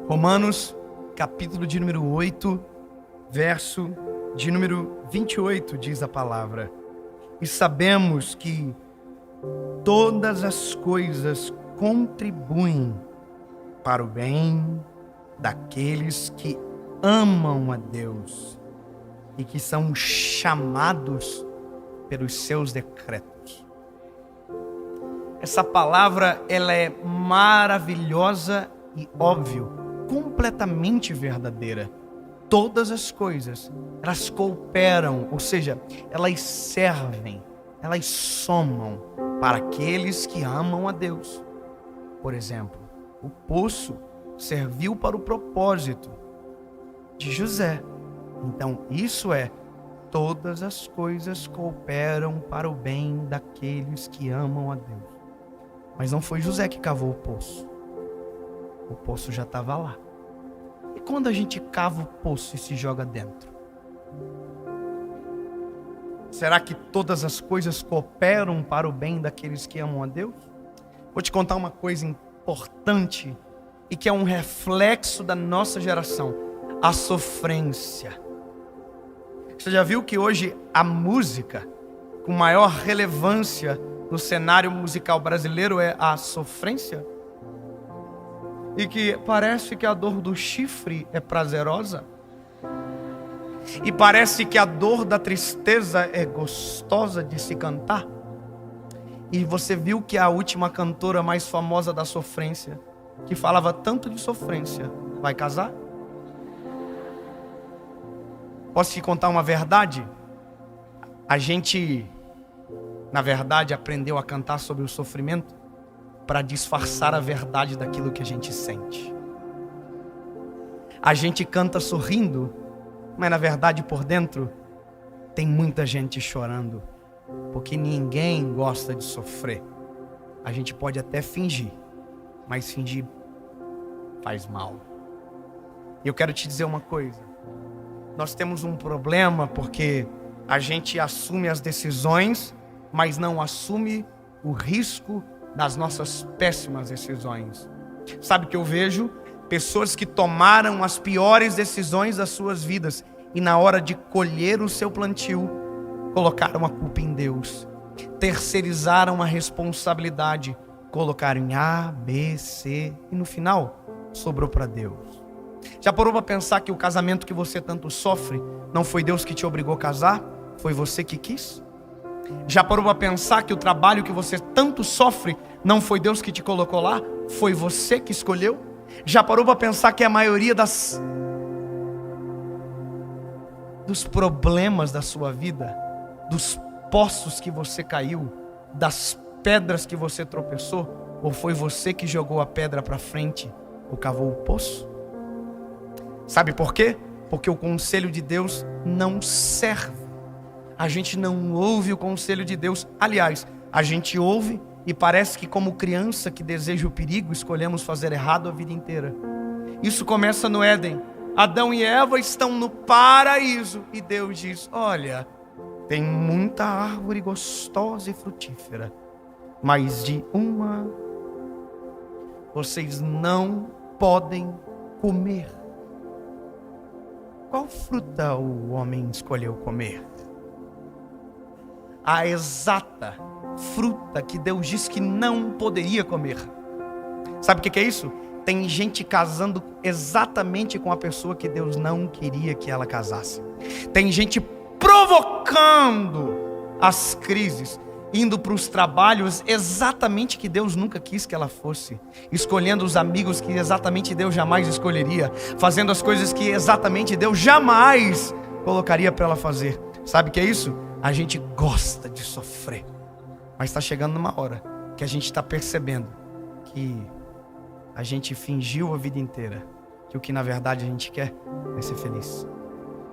Romanos, capítulo de número 8, verso de número 28, diz a palavra. E sabemos que todas as coisas contribuem para o bem daqueles que amam a Deus e que são chamados pelos seus decretos. Essa palavra, ela é maravilhosa e óbvio, completamente verdadeira. Todas as coisas, elas cooperam, ou seja, elas servem, elas somam para aqueles que amam a Deus. Por exemplo, o poço serviu para o propósito de José. Então, isso é, todas as coisas cooperam para o bem daqueles que amam a Deus. Mas não foi José que cavou o poço já estava lá. E quando a gente cava o poço e se joga dentro? Será que todas as coisas cooperam para o bem daqueles que amam a Deus? Vou te contar uma coisa importante e que é um reflexo da nossa geração: a sofrência. Você já viu que hoje a música com maior relevância no cenário musical brasileiro é a sofrência? E que parece que a dor do chifre é prazerosa. E parece que a dor da tristeza é gostosa de se cantar. E você viu que a última cantora mais famosa da sofrência, que falava tanto de sofrência, vai casar? Posso te contar uma verdade? A gente, na verdade, aprendeu a cantar sobre o sofrimento para disfarçar a verdade daquilo que a gente sente. A gente canta sorrindo, mas na verdade por dentro tem muita gente chorando, porque ninguém gosta de sofrer. A gente pode até fingir, mas fingir faz mal. E eu quero te dizer uma coisa: nós temos um problema porque a gente assume as decisões, mas não assume o risco das nossas péssimas decisões. Sabe o que eu vejo? Pessoas que tomaram as piores decisões das suas vidas e na hora de colher o seu plantio, colocaram a culpa em Deus. Terceirizaram a responsabilidade, colocaram em A, B, C e no final sobrou para Deus. Já parou para pensar que o casamento que você tanto sofre não foi Deus que te obrigou a casar? Foi você que quis? Já parou para pensar que o trabalho que você tanto sofre não foi Deus que te colocou lá? Foi você que escolheu? Já parou para pensar que a maioria dos problemas da sua vida, dos poços que você caiu, das pedras que você tropeçou, ou foi você que jogou a pedra para frente ou cavou o poço? Sabe por quê? Porque o conselho de Deus não serve. A gente não ouve o conselho de Deus. Aliás, a gente ouve e parece que, como criança que deseja o perigo, escolhemos fazer errado a vida inteira. Isso começa no Éden. Adão e Eva estão no paraíso e Deus diz: olha, tem muita árvore gostosa e frutífera, mas de uma vocês não podem comer. Qual fruta o homem escolheu comer? A exata fruta que Deus disse que não poderia comer. Sabe o que é isso? Tem gente casando exatamente com a pessoa que Deus não queria que ela casasse. Tem gente provocando as crises, indo para os trabalhos exatamente que Deus nunca quis que ela fosse, escolhendo os amigos que exatamente Deus jamais escolheria, fazendo as coisas que exatamente Deus jamais colocaria para ela fazer. Sabe o que é isso? A gente gosta de sofrer, mas está chegando numa hora que a gente está percebendo que a gente fingiu a vida inteira que o que na verdade a gente quer é ser feliz.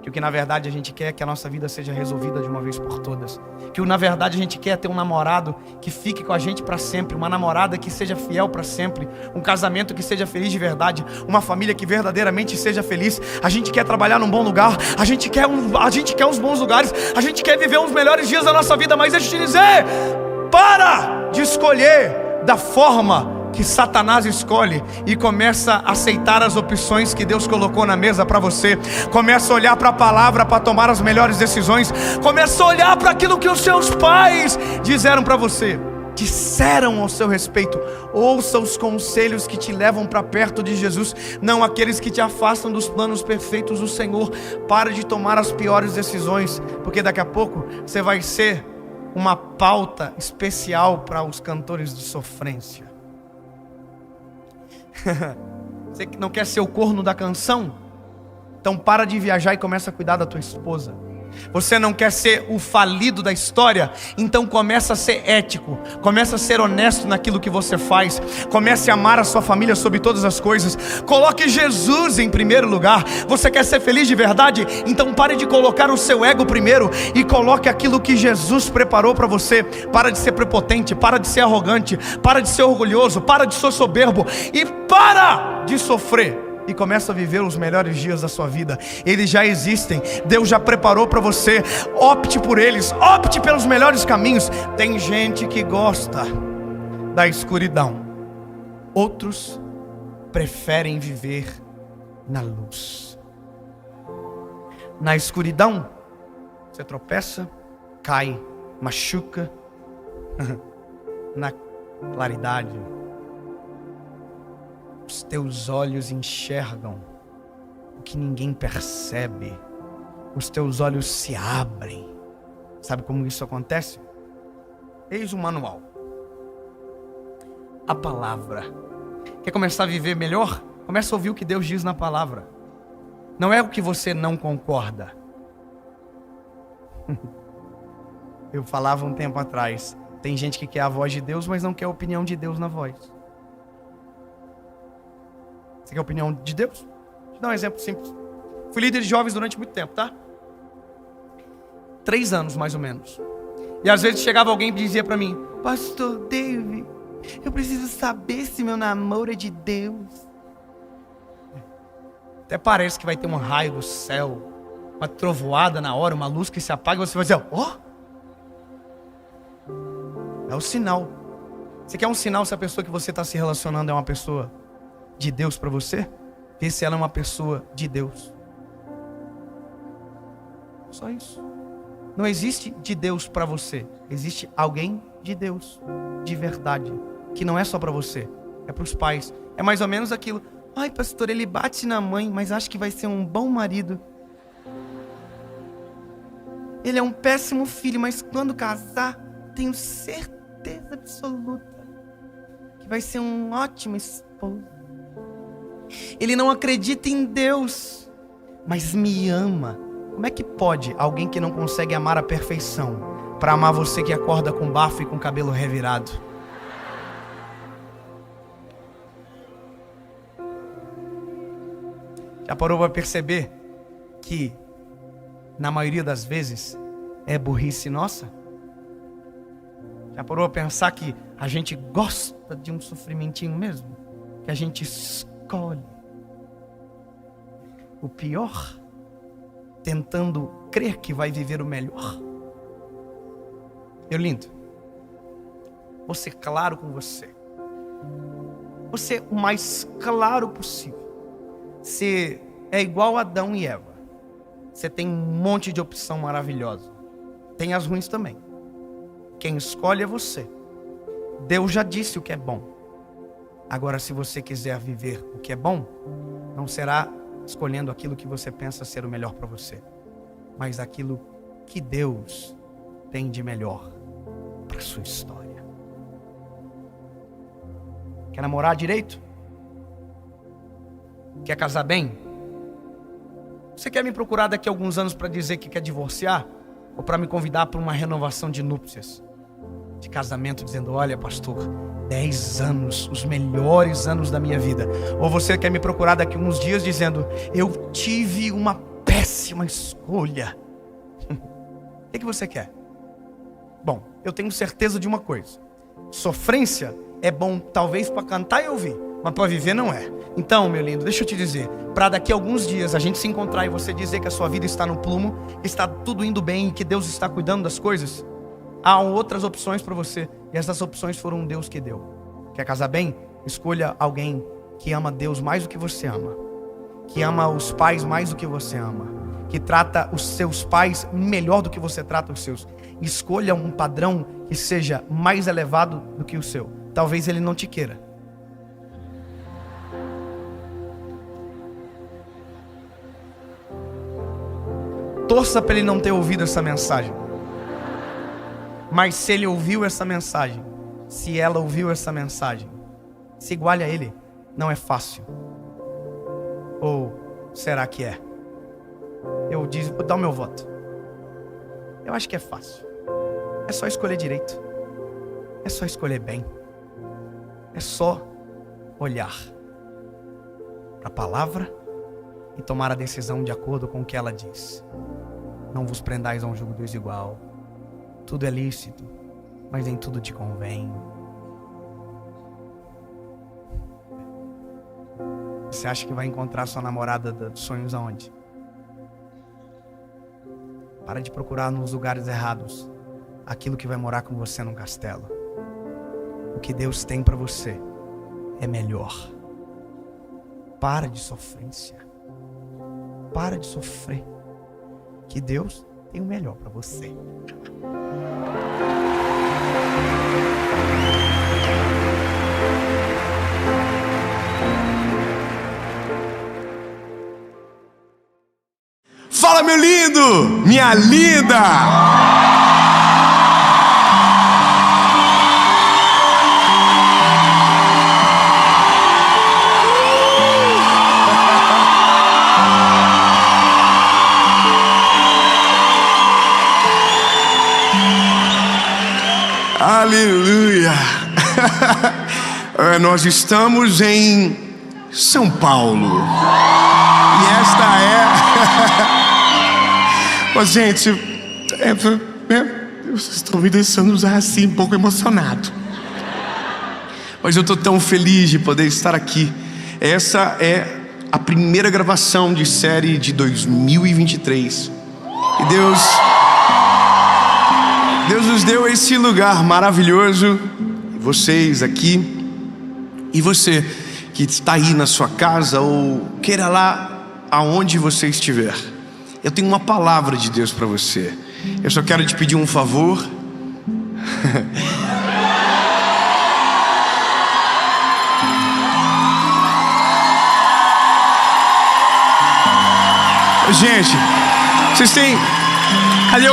Que o que na verdade a gente quer é que a nossa vida seja resolvida de uma vez por todas. Que o na verdade a gente quer é ter um namorado que fique com a gente para sempre, uma namorada que seja fiel para sempre, um casamento que seja feliz de verdade, uma família que verdadeiramente seja feliz. A gente quer trabalhar num bom lugar, a gente quer uns bons lugares, a gente quer viver os melhores dias da nossa vida, mas deixa eu te dizer, para de escolher da forma que Satanás escolhe e começa a aceitar as opções que Deus colocou na mesa para você. Começa a olhar para a palavra para tomar as melhores decisões. Começa a olhar para aquilo que os seus pais disseram para você, disseram ao seu respeito. Ouça os conselhos que te levam para perto de Jesus, não aqueles que te afastam dos planos perfeitos do Senhor. Para de tomar as piores decisões, porque daqui a pouco você vai ser uma pauta especial para os cantores de sofrência. Você que não quer ser o corno da canção? Então para de viajar e começa a cuidar da tua esposa. Você não quer ser o falido da história? Então começa a ser ético, começa a ser honesto naquilo que você faz, comece a amar a sua família sobre todas as coisas, coloque Jesus em primeiro lugar. Você quer ser feliz de verdade? Então pare de colocar o seu ego primeiro e coloque aquilo que Jesus preparou para você. Para de ser prepotente, para de ser arrogante, para de ser orgulhoso, para de ser soberbo e para de sofrer. E começa a viver os melhores dias da sua vida. Eles já existem, Deus já preparou para você. Opte por eles, opte pelos melhores caminhos. Tem gente que gosta da escuridão, outros preferem viver na luz. Na escuridão você tropeça, cai, machuca. Na claridade os teus olhos enxergam o que ninguém percebe. Os teus olhos se abrem. Sabe como isso acontece? Eis o manual. A palavra. Quer começar a viver melhor? Começa a ouvir o que Deus diz na palavra. Não é o que você não concorda. Eu falava um tempo atrás, tem gente que quer a voz de Deus, mas não quer a opinião de Deus na voz. Você quer a opinião de Deus? Vou te dar um exemplo simples. Fui líder de jovens durante muito tempo, tá? 3 anos, mais ou menos. E às vezes chegava alguém e dizia pra mim: Pastor David, eu preciso saber se meu namoro é de Deus. Até parece que vai ter um raio do céu, uma trovoada na hora, uma luz que se apaga e você vai dizer: ó, é o sinal. Você quer um sinal se a pessoa que você está se relacionando é uma pessoa de Deus para você? Vê se ela é uma pessoa de Deus. Só isso. Não existe de Deus para você. Existe alguém de Deus, de verdade, que não é só para você, é para os pais. É mais ou menos aquilo: ai, pastor, ele bate na mãe, mas acho que vai ser um bom marido. Ele é um péssimo filho, mas quando casar, tenho certeza absoluta que vai ser um ótimo esposo. Ele não acredita em Deus, mas me ama. Como é que pode alguém que não consegue amar a perfeição para amar você que acorda com bafo e com cabelo revirado? Já parou para perceber que na maioria das vezes é burrice nossa? Já parou a pensar que a gente gosta de um sofrimentinho mesmo? Que a gente escolhe o pior, tentando crer que vai viver o melhor? Meu lindo, vou ser claro com você. Vou ser o mais claro possível. Você é igual a Adão e Eva. Você tem um monte de opção maravilhosa. Tem as ruins também. Quem escolhe é você. Deus já disse o que é bom. Agora, se você quiser viver o que é bom, não será escolhendo aquilo que você pensa ser o melhor para você, mas aquilo que Deus tem de melhor para a sua história. Quer namorar direito? Quer casar bem? Você quer me procurar daqui a alguns anos para dizer que quer divorciar? Ou para me convidar para uma renovação de núpcias, de casamento, dizendo: olha, pastor, 10 anos, os melhores anos da minha vida? Ou você quer me procurar daqui a uns dias dizendo: eu tive uma péssima escolha? O que você quer? Bom, eu tenho certeza de uma coisa: sofrência é bom talvez para cantar e ouvir, mas para viver não é. Então, meu lindo, deixa eu te dizer, para daqui a alguns dias a gente se encontrar e você dizer que a sua vida está no plumo, que está tudo indo bem e que Deus está cuidando das coisas, há outras opções para você, e essas opções foram um Deus que deu. Quer casar bem? Escolha alguém que ama Deus mais do que você ama, que ama os pais mais do que você ama, que trata os seus pais melhor do que você trata os seus. Escolha um padrão que seja mais elevado do que o seu. Talvez ele não te queira. Torça para ele não ter ouvido essa mensagem. Mas se ele ouviu essa mensagem, se ela ouviu essa mensagem, se iguale a ele. Não é fácil. Ou será que é? Vou dar o meu voto. Eu acho que é fácil. É só escolher direito. É só escolher bem. É só olhar para a palavra e tomar a decisão de acordo com o que ela diz. Não vos prendais a um jugo desigual. Tudo é lícito, mas nem tudo te convém. Você acha que vai encontrar sua namorada dos sonhos aonde? Para de procurar nos lugares errados aquilo que vai morar com você num castelo. O que Deus tem para você é melhor. Para de sofrência. Para de sofrer. Que Deus tem o melhor para você. Fala, meu lindo, minha linda. Aleluia. Nós estamos em São Paulo. E esta é... Mas, gente, vocês estão me deixando já assim um pouco emocionado. Mas eu estou tão feliz de poder estar aqui. Essa é a primeira gravação de série de 2023. E Deus nos deu esse lugar maravilhoso. Vocês aqui. E você que está aí na sua casa ou queira lá aonde você estiver. Eu tenho uma palavra de Deus para você. Eu só quero te pedir um favor. Gente, vocês têm... Cadê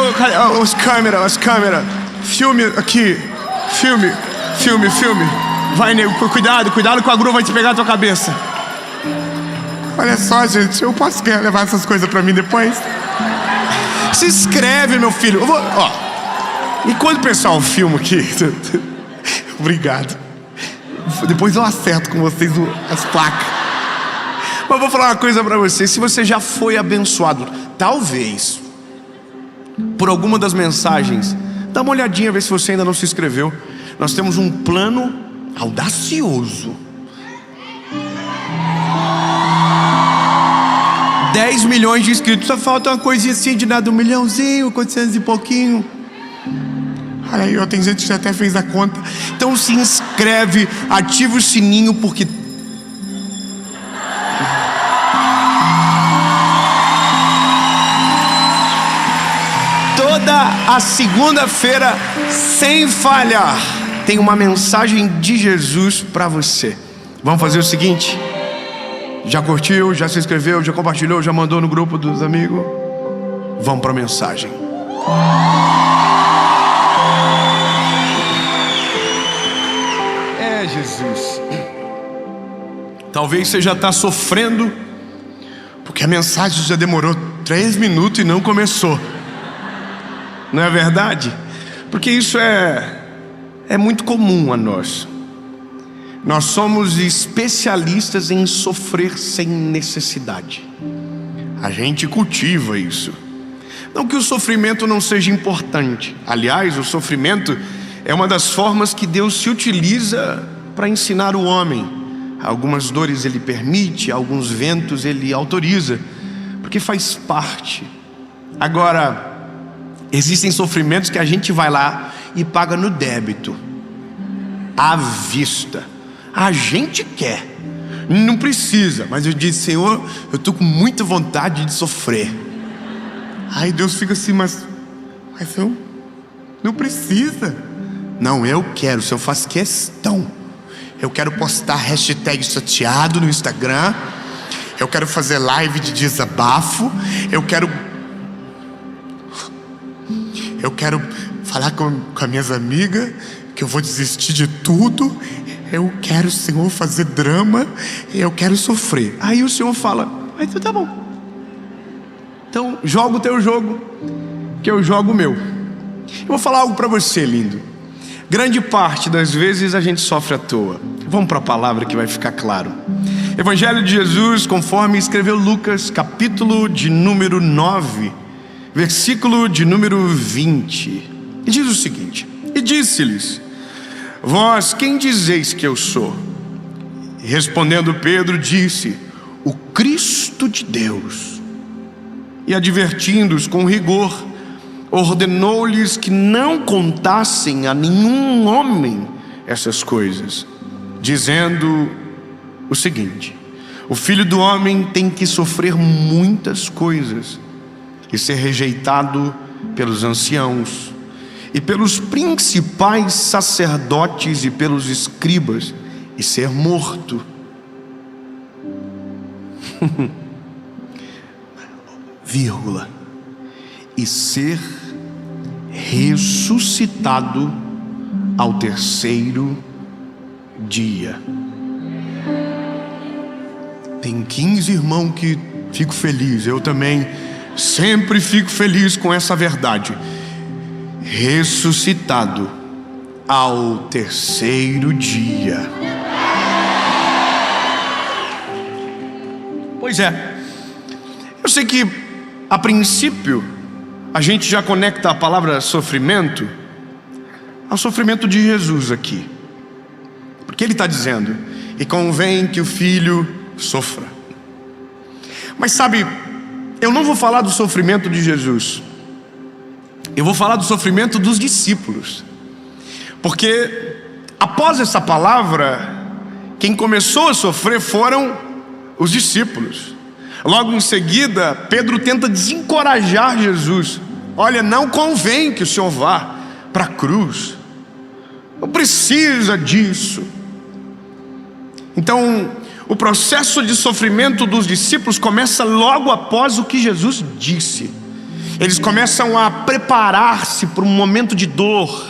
as câmeras? Filme aqui. Filme. Vai, nego, cuidado com a grua, vai te pegar a tua cabeça. Olha só, gente, eu posso levar essas coisas pra mim depois? Se inscreve, meu filho. Enquanto o pessoal filma aqui... Obrigado. Depois eu acerto com vocês as placas. Mas eu vou falar uma coisa pra você. Se você já foi abençoado, talvez, por alguma das mensagens, dá uma olhadinha, ver se você ainda não se inscreveu. Nós temos um plano audacioso. 10 milhões de inscritos. Só falta uma coisinha assim de nada, 1 milhãozinho, 400 e pouquinho. Olha aí, tem gente que já até fez a conta. Então se inscreve, ativa o sininho, porque toda a segunda-feira, sem falhar, tem uma mensagem de Jesus para você. Vamos fazer o seguinte: já curtiu, já se inscreveu, já compartilhou, já mandou no grupo dos amigos? Vamos para a mensagem. Jesus. Talvez você já está sofrendo porque a mensagem já demorou 3 minutos e não começou. Não é verdade? Porque isso é muito comum a nós. Nós somos especialistas em sofrer sem necessidade. A gente cultiva isso. Não que o sofrimento não seja importante. Aliás, o sofrimento é uma das formas que Deus se utiliza para ensinar o homem. Algumas dores Ele permite, alguns ventos Ele autoriza, porque faz parte. Agora, existem sofrimentos que a gente vai lá e paga no débito, à vista. A gente quer, não precisa. Mas eu disse: Senhor, eu estou com muita vontade de sofrer. Aí Deus fica assim: mas eu não precisa. Não, eu quero. O Senhor faz questão. Eu quero postar hashtag chateado no Instagram. Eu quero fazer live de desabafo. Eu quero falar com as minhas amigas que eu vou desistir de tudo. Eu quero, Senhor, fazer drama. Eu quero sofrer. Aí o Senhor fala: então tá bom. Então joga o teu jogo, que eu jogo o meu. Eu vou falar algo para você, lindo. Grande parte das vezes a gente sofre à toa. Vamos para a palavra que vai ficar claro. Evangelho de Jesus, conforme escreveu Lucas, capítulo de número 9, versículo de número 20. E diz o seguinte: e disse-lhes: vós quem dizeis que eu sou? E respondendo Pedro disse: o Cristo de Deus. E advertindo-os com rigor, ordenou-lhes que não contassem a nenhum homem essas coisas, dizendo o seguinte: o Filho do Homem tem que sofrer muitas coisas e ser rejeitado pelos anciãos e pelos principais sacerdotes e pelos escribas e ser morto. Vírgula. E ser ressuscitado ao terceiro dia. Tem 15 irmãos que fico feliz. Eu também sempre fico feliz com essa verdade. Ressuscitado ao terceiro dia. Pois é. Eu sei que a princípio a gente já conecta a palavra sofrimento ao sofrimento de Jesus aqui, porque ele está dizendo: e convém que o Filho sofra. Mas sabe, eu não vou falar do sofrimento de Jesus, eu vou falar do sofrimento dos discípulos, porque após essa palavra, quem começou a sofrer foram os discípulos. Logo em seguida, Pedro tenta desencorajar Jesus: olha, não convém que o Senhor vá para a cruz, não precisa disso. Então, o processo de sofrimento dos discípulos começa logo após o que Jesus disse. Eles começam a preparar-se para um momento de dor,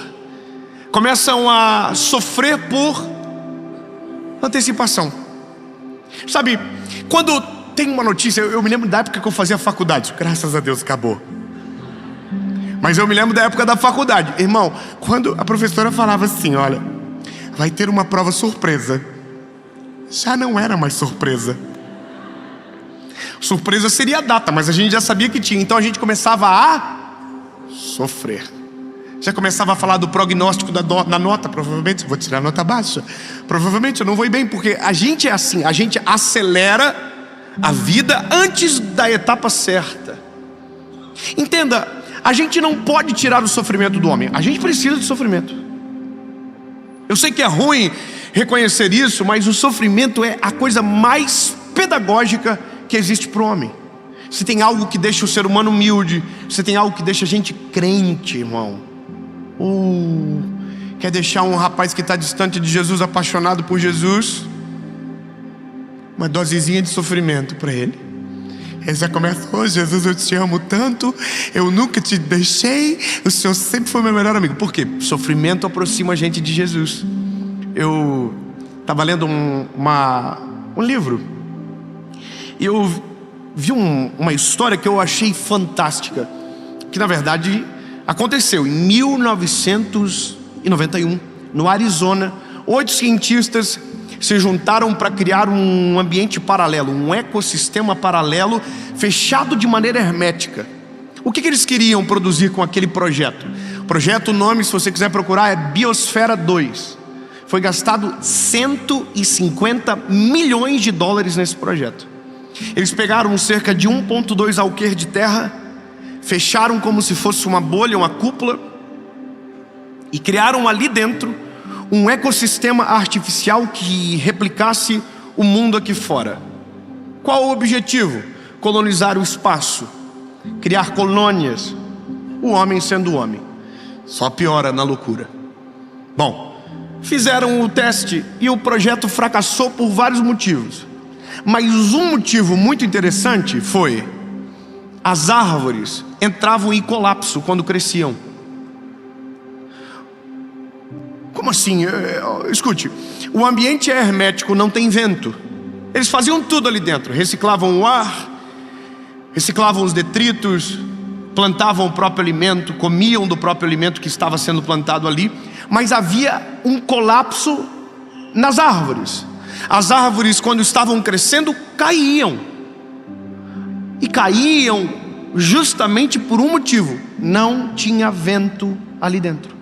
começam a sofrer por antecipação. Sabe, quando tem uma notícia, eu me lembro da época que eu fazia faculdade, graças a Deus acabou. Mas eu me lembro da época da faculdade, irmão, quando a professora falava assim: olha, vai ter uma prova surpresa. Já não era mais surpresa. Surpresa seria a data, mas a gente já sabia que tinha. Então a gente começava a sofrer. Já começava a falar do prognóstico da nota. Provavelmente eu vou tirar nota baixa. Provavelmente eu não vou ir bem, porque a gente é assim, a gente acelera a vida antes da etapa certa. Entenda, a gente não pode tirar o sofrimento do homem. A gente precisa de sofrimento. Eu sei que é ruim reconhecer isso, mas o sofrimento é a coisa mais pedagógica que existe para o homem. Se tem algo que deixa o ser humano humilde, se tem algo que deixa a gente crente, irmão, quer deixar um rapaz que está distante de Jesus, apaixonado por Jesus, uma dosezinha de sofrimento para ele. Ele já começa: oh Jesus, eu te amo tanto, eu nunca te deixei, o Senhor sempre foi meu melhor amigo. Por quê? Sofrimento aproxima a gente de Jesus. Eu estava lendo um livro e eu vi uma história que eu achei fantástica, que na verdade aconteceu em 1991, no Arizona. 8 cientistas se juntaram para criar um ambiente paralelo, um ecossistema paralelo, fechado de maneira hermética. O que eles queriam produzir com aquele projeto? O projeto, o nome, se você quiser procurar, é Biosfera 2. Foi gastado 150 milhões de dólares nesse projeto. Eles pegaram cerca de 1,2 alqueires de terra, fecharam como se fosse uma bolha, uma cúpula, e criaram ali dentro um ecossistema artificial que replicasse o mundo aqui fora. Qual o objetivo? Colonizar o espaço, criar colônias, o homem sendo homem. Só piora na loucura. Bom, fizeram o teste e o projeto fracassou por vários motivos. Mas um motivo muito interessante foi: as árvores entravam em colapso quando cresciam. Como assim? Escute, o ambiente é hermético, não tem vento. Eles faziam tudo ali dentro, reciclavam o ar, reciclavam os detritos, plantavam o próprio alimento, comiam do próprio alimento que estava sendo plantado ali. Mas havia um colapso nas árvores. As árvores, quando estavam crescendo, caíam. E caíam justamente por um motivo: não tinha vento ali dentro.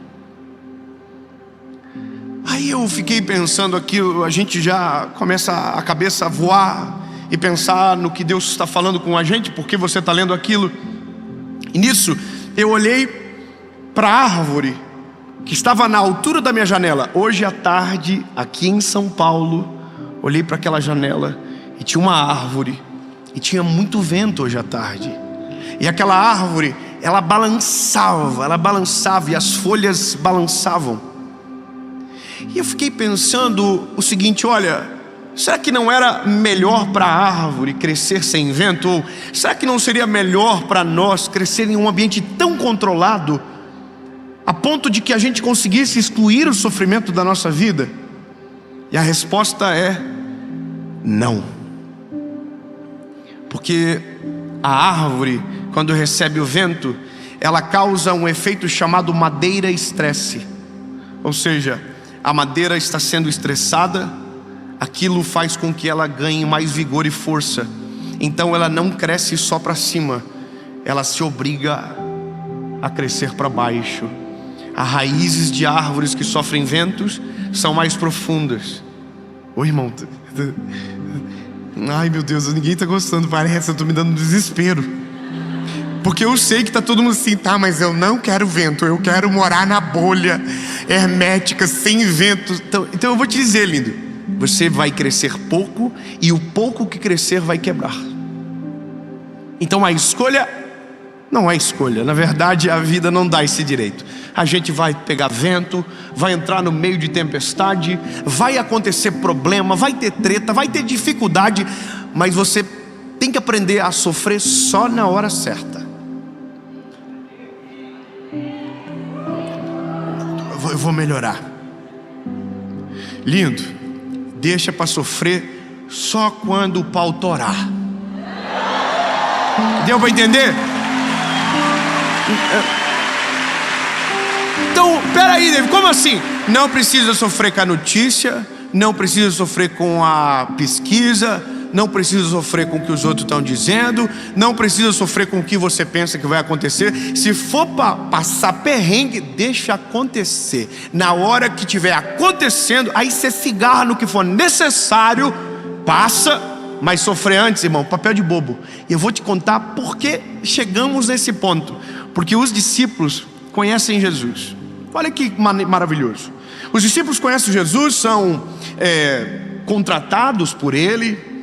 Aí eu fiquei pensando aqui, a gente já começa a cabeça a voar e pensar no que Deus está falando com a gente, porque você está lendo aquilo. E nisso eu olhei para a árvore que estava na altura da minha janela. Hoje à tarde, aqui em São Paulo, olhei para aquela janela e tinha uma árvore, e tinha muito vento hoje à tarde. E aquela árvore, ela balançava e as folhas balançavam. E eu fiquei pensando o seguinte: olha, será que não era melhor para a árvore crescer sem vento? Ou será que não seria melhor para nós crescer em um ambiente tão controlado, a ponto de que a gente conseguisse excluir o sofrimento da nossa vida? E a resposta é não. Porque a árvore, quando recebe o vento, ela causa um efeito chamado madeira-estresse. Ou seja, a madeira está sendo estressada, aquilo faz com que ela ganhe mais vigor e força. Então ela não cresce só para cima, ela se obriga a crescer para baixo. As raízes de árvores que sofrem ventos são mais profundas. Ô irmão, ai meu Deus, ninguém está gostando, parece, eu estou me dando desespero. Porque eu sei que está todo mundo assim: tá, mas eu não quero vento, eu quero morar na bolha hermética, sem vento. Então eu vou te dizer, lindo, você vai crescer pouco, e o pouco que crescer vai quebrar. Então a escolha não é escolha. Na verdade, a vida não dá esse direito. A gente vai pegar vento, vai entrar no meio de tempestade, vai acontecer problema, vai ter treta, vai ter dificuldade, mas você tem que aprender a sofrer só na hora certa. Eu vou melhorar. Lindo, deixa para sofrer só quando o pau torar. Deu para entender? Então, peraí, David, como assim? Não precisa sofrer com a notícia, não precisa sofrer com a pesquisa, não precisa sofrer com o que os outros estão dizendo, não precisa sofrer com o que você pensa que vai acontecer. Se for para passar perrengue, deixa acontecer. Na hora que estiver acontecendo, aí você se agarra no que for necessário, passa, mas sofrer antes, irmão, papel de bobo. E eu vou te contar por que chegamos nesse ponto. Porque os discípulos conhecem Jesus. Olha que maravilhoso. Os discípulos conhecem Jesus, são contratados por Ele,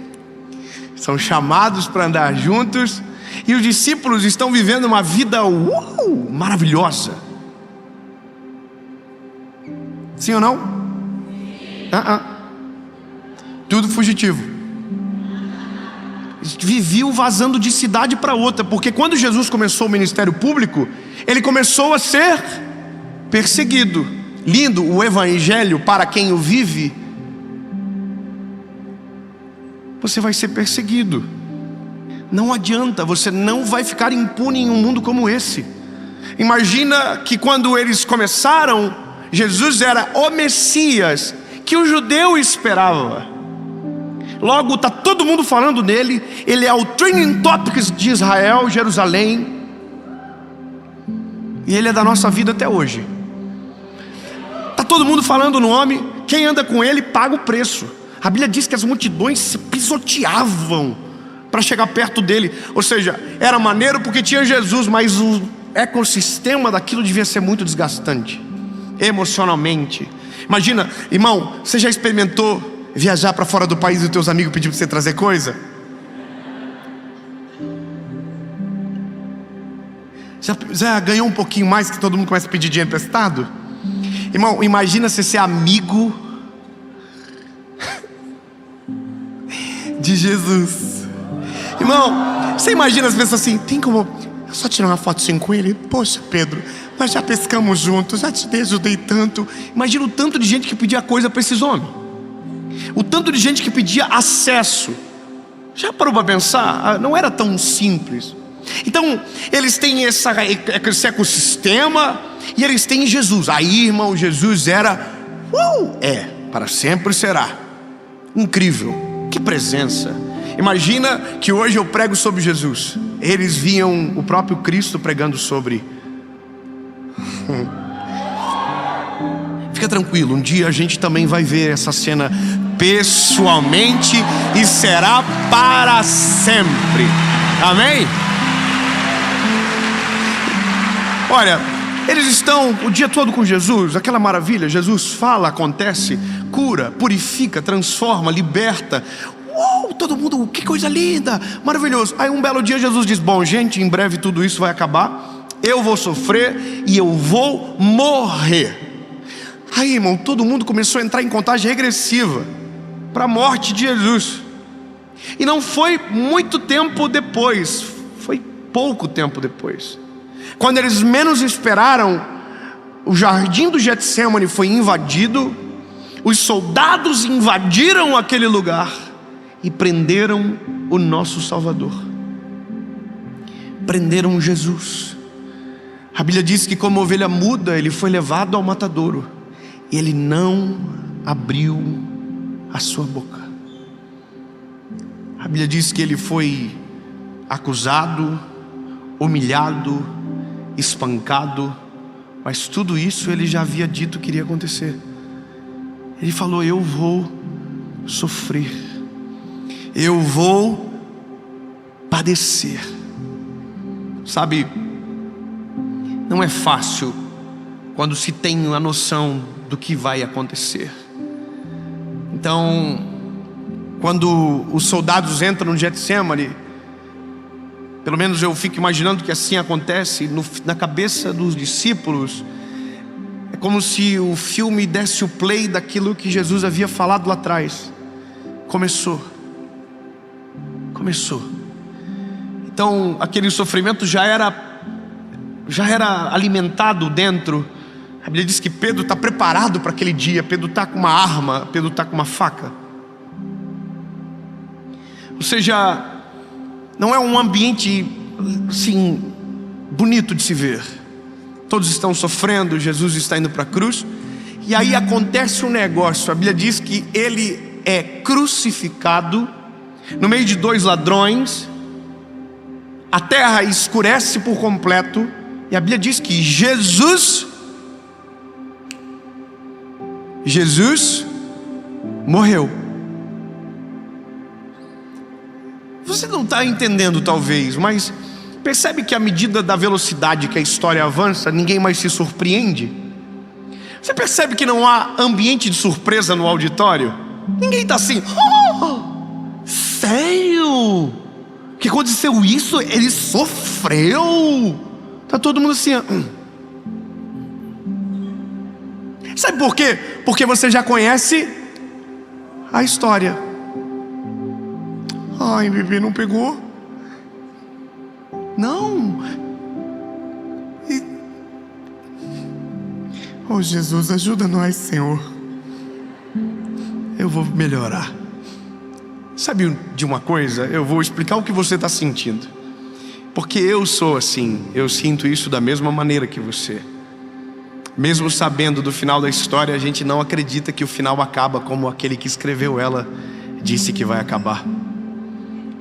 são chamados para andar juntos, e os discípulos estão vivendo uma vida maravilhosa. Sim ou não? Tudo fugitivo. Viviam vazando de cidade para outra, porque quando Jesus começou o ministério público, Ele começou a ser perseguido. Lindo, o evangelho, para quem o vive, você vai ser perseguido. Não adianta, você não vai ficar impune em um mundo como esse. Imagina que quando eles começaram, Jesus era o Messias que o judeu esperava. Logo está todo mundo falando nele. Ele é o trending topics de Israel, Jerusalém, e ele é da nossa vida até hoje. Está todo mundo falando no homem. Quem anda com ele paga o preço. A Bíblia diz que as multidões se pisoteavam para chegar perto dele. Ou seja, era maneiro porque tinha Jesus, mas o ecossistema daquilo devia ser muito desgastante emocionalmente. Imagina, irmão, você já experimentou viajar para fora do país e os teus amigos pedir para você trazer coisa? Já ganhou um pouquinho mais que todo mundo começa a pedir dinheiro emprestado? Irmão, imagina você ser amigo de Jesus. Irmão, você imagina as pessoas assim: tem como eu só tirar uma foto assim com ele? Poxa, Pedro, nós já pescamos juntos, já te ajudei tanto. Imagina o tanto de gente que pedia coisa para esses homens, o tanto de gente que pedia acesso. Já parou para pensar? Não era tão simples. Então, eles têm esse ecossistema e eles têm Jesus. Aí, irmão, Jesus era, para sempre será. Incrível, que presença. Imagina que hoje eu prego sobre Jesus. Eles viam o próprio Cristo pregando sobre. Fica tranquilo, um dia a gente também vai ver essa cena pessoalmente e será para sempre. Amém? Olha, eles estão o dia todo com Jesus, aquela maravilha. Jesus fala, acontece, cura, purifica, transforma, liberta. Todo mundo, que coisa linda, maravilhoso. Aí um belo dia Jesus diz: bom, gente, em breve tudo isso vai acabar. Eu vou sofrer e eu vou morrer. Aí, irmão, todo mundo começou a entrar em contagem regressiva para a morte de Jesus. E não foi muito tempo depois, foi pouco tempo depois, quando eles menos esperaram, o jardim do Getsêmani foi invadido. Os soldados invadiram aquele lugar e prenderam o nosso Salvador. Prenderam Jesus. A Bíblia diz que como ovelha muda, ele foi levado ao matadouro. E ele não abriu a sua boca. A Bíblia diz que ele foi acusado, humilhado, espancado, mas tudo isso ele já havia dito que iria acontecer. Ele falou: eu vou sofrer, eu vou padecer. Sabe, não é fácil quando se tem a noção do que vai acontecer. Então, quando os soldados entram no Getsêmani, pelo menos eu fico imaginando que assim acontece na cabeça dos discípulos. É como se o filme desse o play daquilo que Jesus havia falado lá atrás. Começou. Então aquele sofrimento já era alimentado dentro. A Bíblia diz que Pedro está preparado para aquele dia. Pedro está com uma arma, Pedro está com uma faca. Ou seja, não é um ambiente assim bonito de se ver. Todos estão sofrendo, Jesus está indo para a cruz. E aí acontece um negócio. A Bíblia diz que ele é crucificado no meio de dois ladrões. A terra escurece por completo. E a Bíblia diz que Jesus morreu. Você não está entendendo talvez, mas percebe que à medida da velocidade que a história avança, ninguém mais se surpreende? Você percebe que não há ambiente de surpresa no auditório? Ninguém está assim: sério? Que aconteceu isso? Ele sofreu? Está todo mundo assim. Sabe por quê? Porque você já conhece a história. Ai, bebê, não pegou? Não. Oh, Jesus, ajuda nós, Senhor. Eu vou melhorar. Sabe de uma coisa? Eu vou explicar o que você está sentindo. Porque eu sou assim. Eu sinto isso da mesma maneira que você. Mesmo sabendo do final da história, a gente não acredita que o final acaba como aquele que escreveu ela disse que vai acabar.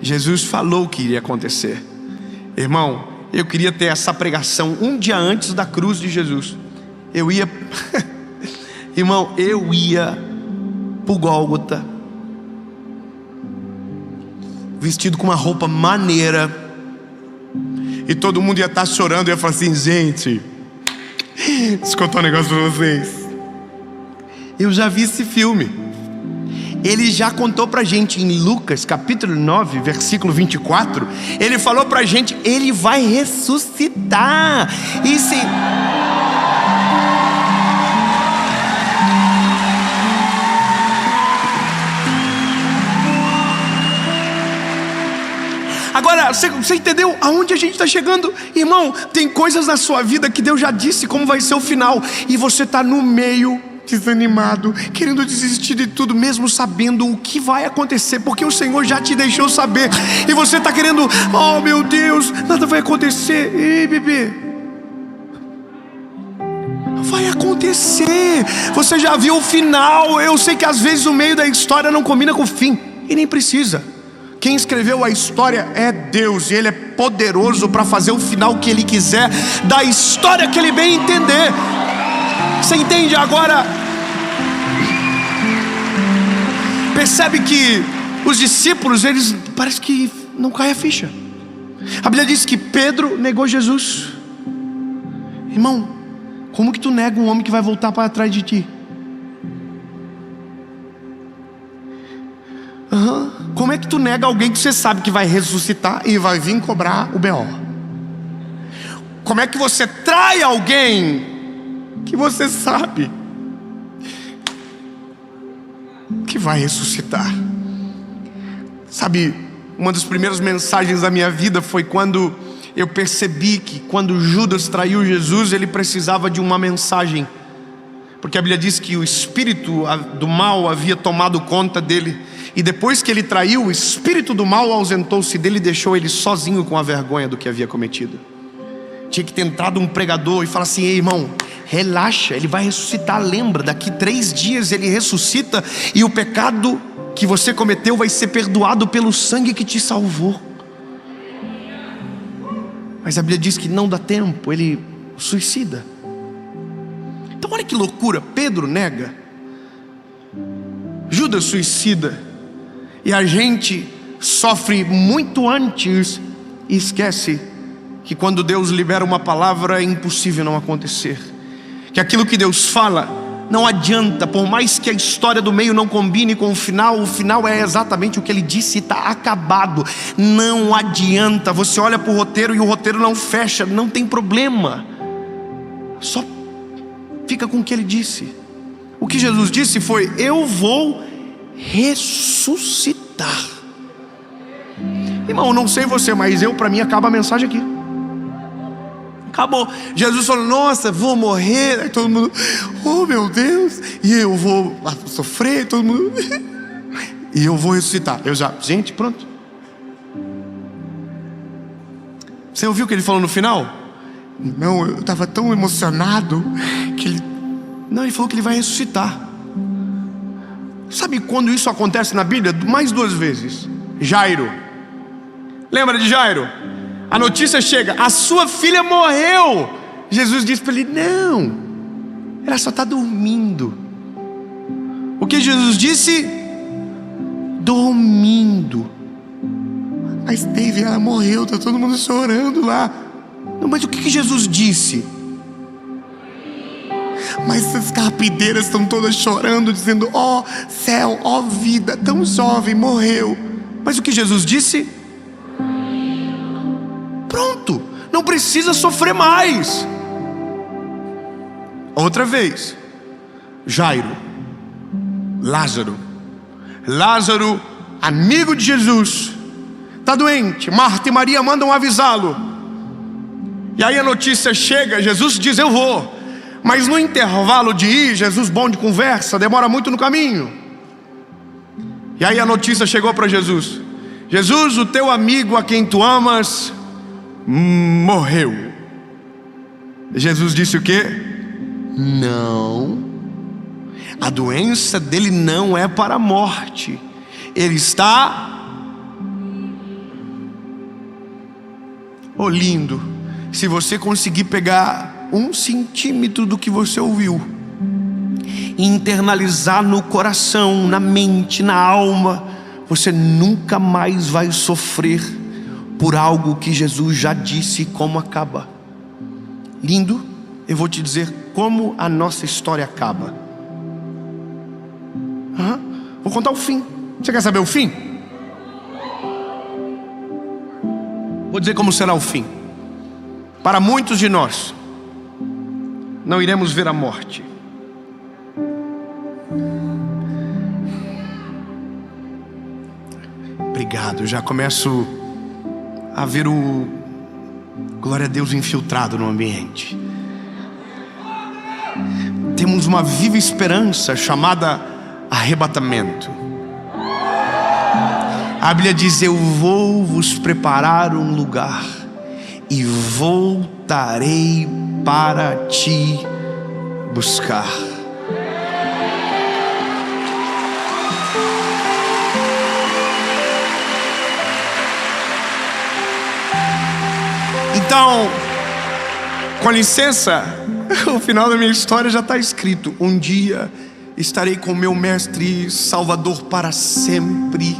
Jesus falou que iria acontecer. Irmão, eu queria ter essa pregação um dia antes da cruz de Jesus. Eu ia irmão, eu ia pro Gólgota, vestido com uma roupa maneira, e todo mundo ia estar chorando. E ia falar assim: gente, deixa eu contar um negócio pra vocês. Eu já vi esse filme. Ele já contou pra gente em Lucas capítulo 9, versículo 24. Ele falou pra gente, ele vai ressuscitar. E se... Agora, você entendeu aonde a gente está chegando? Irmão, tem coisas na sua vida que Deus já disse como vai ser o final, e você está no meio, desanimado, querendo desistir de tudo, mesmo sabendo o que vai acontecer, porque o Senhor já te deixou saber, e você está querendo, oh meu Deus, nada vai acontecer. Ei, bebê, vai acontecer. Você já viu o final. Eu sei que às vezes o meio da história não combina com o fim, e nem precisa. Quem escreveu a história é Deus, e Ele é poderoso para fazer o final que Ele quiser, da história que Ele bem entender. Você entende agora? Percebe que os discípulos, eles parece que não cai a ficha. A Bíblia diz que Pedro negou Jesus. Irmão, como que tu nega um homem que vai voltar para trás de ti? Como é que tu nega alguém que você sabe que vai ressuscitar e vai vir cobrar o B.O.? Como é que você trai alguém que você sabe que vai ressuscitar? Sabe, uma das primeiras mensagens da minha vida foi quando eu percebi que quando Judas traiu Jesus, ele precisava de uma mensagem. Porque a Bíblia diz que o espírito do mal havia tomado conta dele. E depois que ele traiu, o espírito do mal ausentou-se dele e deixou ele sozinho com a vergonha do que havia cometido. Tinha que ter entrado um pregador e falar assim: ei, irmão, relaxa, ele vai ressuscitar. Lembra, daqui 3 dias ele ressuscita, e o pecado que você cometeu vai ser perdoado pelo sangue que te salvou. Mas a Bíblia diz que não dá tempo, ele suicida. Então olha que loucura, Pedro nega, Judas suicida, e a gente sofre muito antes e esquece que quando Deus libera uma palavra é impossível não acontecer. Que aquilo que Deus fala não adianta, por mais que a história do meio não combine com o final é exatamente o que Ele disse, está acabado. Não adianta, você olha para o roteiro e o roteiro não fecha, não tem problema, só fica com o que Ele disse. O que Jesus disse foi: eu vou ressuscitar. Irmão, não sei você, mas para mim acaba a mensagem aqui. Acabou. Jesus falou: nossa, vou morrer. Aí todo mundo, oh meu Deus, e eu vou sofrer, todo mundo, e eu vou ressuscitar. Gente, pronto. Você ouviu o que ele falou no final? Não, eu estava tão emocionado que ele falou que ele vai ressuscitar. Sabe quando isso acontece na Bíblia? Mais 2 vezes. Jairo, lembra de Jairo? A notícia chega: a sua filha morreu. Jesus disse para ele: não, ela só está dormindo. O que Jesus disse? Dormindo. Mas David, ela morreu, está todo mundo chorando lá. Não, mas o que Jesus disse? Mas as carpideiras estão todas chorando, dizendo: ó céu, ó vida, tão jovem, morreu. Mas o que Jesus disse? Pronto, não precisa sofrer mais. Outra vez, Jairo, Lázaro, amigo de Jesus, está doente. Marta e Maria mandam avisá-lo. E aí a notícia chega, Jesus diz: eu vou. Mas no intervalo de ir, Jesus, bom de conversa, demora muito no caminho. E aí a notícia chegou para Jesus: Jesus, o teu amigo a quem tu amas morreu. Jesus disse o quê? Não, a doença dele não é para a morte. Ele está... Oh, lindo. Se você conseguir pegar 1 centímetro do que você ouviu e internalizar no coração, na mente, na alma, você nunca mais vai sofrer por algo que Jesus já disse como acaba. Lindo, eu vou te dizer como a nossa história acaba. Vou contar o fim. Você quer saber o fim? Vou dizer como será o fim. Para muitos de nós, não iremos ver a morte. Obrigado, eu já começo a ver o glória a Deus infiltrado no ambiente. Temos uma viva esperança chamada arrebatamento. A Bíblia diz: eu vou vos preparar um lugar e voltarei para te buscar. Então, com licença, o final da minha história já está escrito. Um dia estarei com meu mestre Salvador para sempre.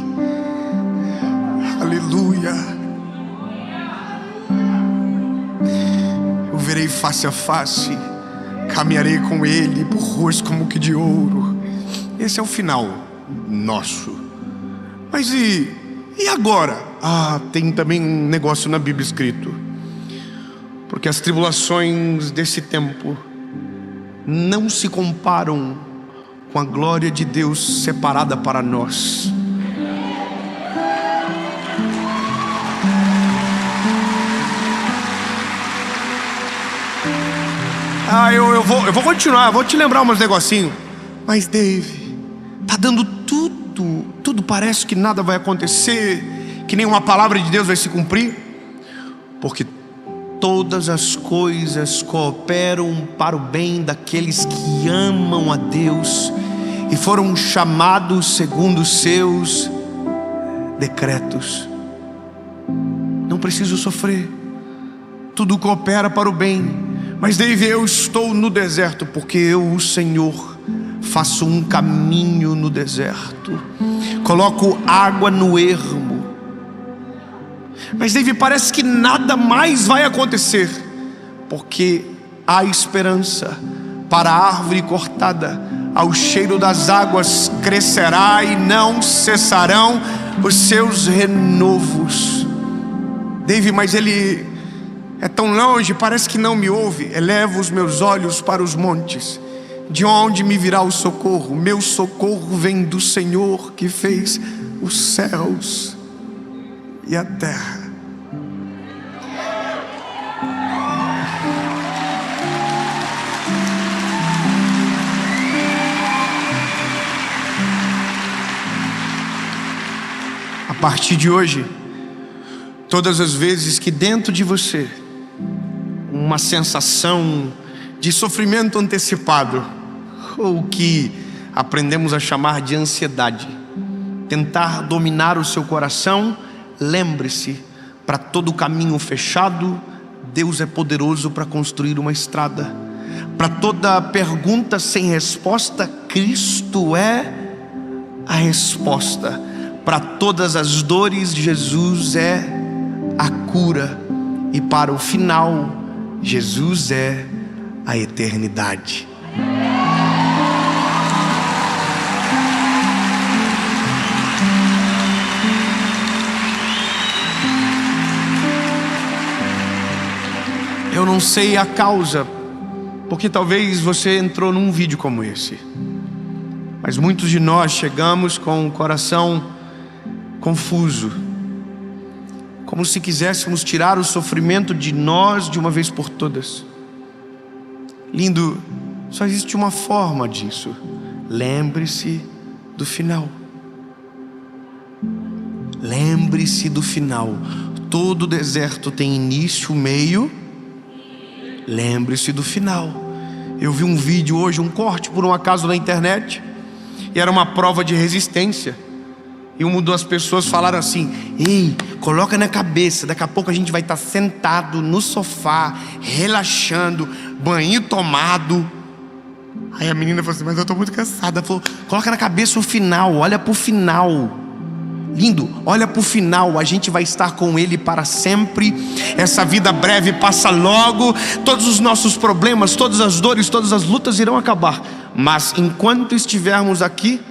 Aleluia. Eu verei face a face, caminharei com ele por ruas como que de ouro. Esse é o final nosso. Mas e agora? Tem também um negócio na Bíblia escrito. Porque as tribulações desse tempo não se comparam com a glória de Deus separada para nós. Eu vou continuar, vou te lembrar umas negocinhos. Mas Dave, tá dando tudo parece que nada vai acontecer, que nenhuma palavra de Deus vai se cumprir. Porque todas as coisas cooperam para o bem daqueles que amam a Deus e foram chamados segundo os seus decretos. Não preciso sofrer, tudo coopera para o bem. Mas David, eu estou no deserto porque eu, o Senhor, faço um caminho no deserto, coloco água no ermo. Mas David, parece que nada mais vai acontecer, porque há esperança. Para a árvore cortada, ao cheiro das águas crescerá e não cessarão os seus renovos. David, mas ele é tão longe, parece que não me ouve. Elevo os meus olhos para os montes, de onde me virá o socorro? Meu socorro vem do Senhor que fez os céus e a terra. A partir de hoje, todas as vezes que dentro de você uma sensação de sofrimento antecipado, ou que aprendemos a chamar de ansiedade, tentar dominar o seu coração, lembre-se, para todo caminho fechado, Deus é poderoso para construir uma estrada. Para toda pergunta sem resposta, Cristo é a resposta. Para todas as dores, Jesus é a cura. E para o final, Jesus é a eternidade. Eu não sei a causa, porque talvez você entrou num vídeo como esse, mas muitos de nós chegamos com o coração confuso, como se quiséssemos tirar o sofrimento de nós de uma vez por todas. Lindo, só existe uma forma disso. Lembre-se do final. Lembre-se do final. Todo deserto tem início, meio. Lembre-se do final. Eu vi um vídeo hoje, um corte por um acaso na internet, e era uma prova de resistência. E uma das pessoas falaram assim: ei, coloca na cabeça, daqui a pouco a gente vai estar sentado no sofá, relaxando, banho tomado. Aí a menina falou assim: mas eu estou muito cansada. Ela falou: coloca na cabeça o final, olha para o final. Lindo, olha para o final, a gente vai estar com Ele para sempre. Essa vida breve passa logo. Todos os nossos problemas, todas as dores, todas as lutas irão acabar. Mas enquanto estivermos aqui,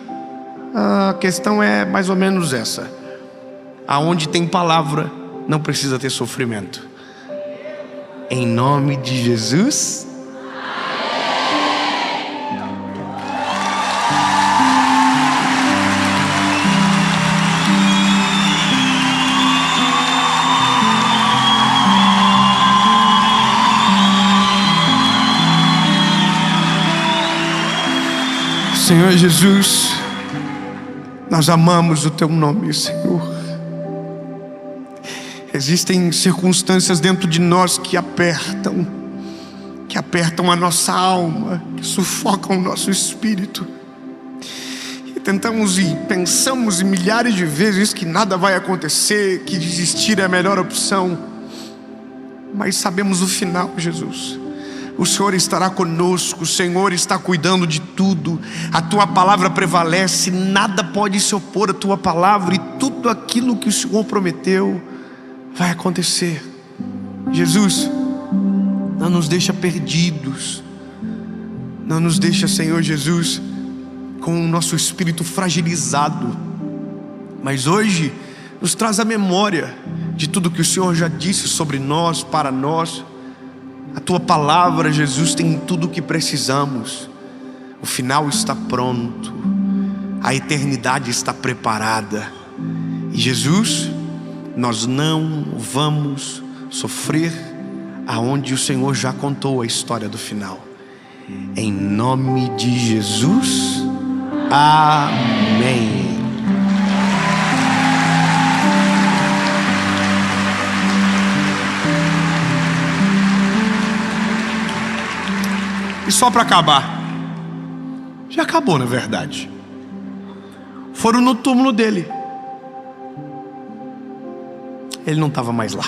A questão é mais ou menos essa: aonde tem palavra, não precisa ter sofrimento. Em nome de Jesus. Senhor Jesus, nós amamos o Teu nome, Senhor. Existem circunstâncias dentro de nós que apertam a nossa alma, que sufocam o nosso espírito. E tentamos e pensamos milhares de vezes que nada vai acontecer, que desistir é a melhor opção. Mas sabemos o final, Jesus. O Senhor estará conosco, o Senhor está cuidando de tudo. A Tua palavra prevalece, nada pode se opor à Tua palavra, e tudo aquilo que o Senhor prometeu vai acontecer. Jesus, não nos deixa perdidos, não nos deixa, Senhor Jesus, com o nosso espírito fragilizado, mas hoje nos traz a memória de tudo que o Senhor já disse sobre nós, para nós. A Tua palavra, Jesus, tem tudo o que precisamos. O final está pronto, a eternidade está preparada. E Jesus, nós não vamos sofrer aonde o Senhor já contou a história do final. Em nome de Jesus, amém. E só para acabar, já acabou na verdade. Foram no túmulo dele, ele não estava mais lá.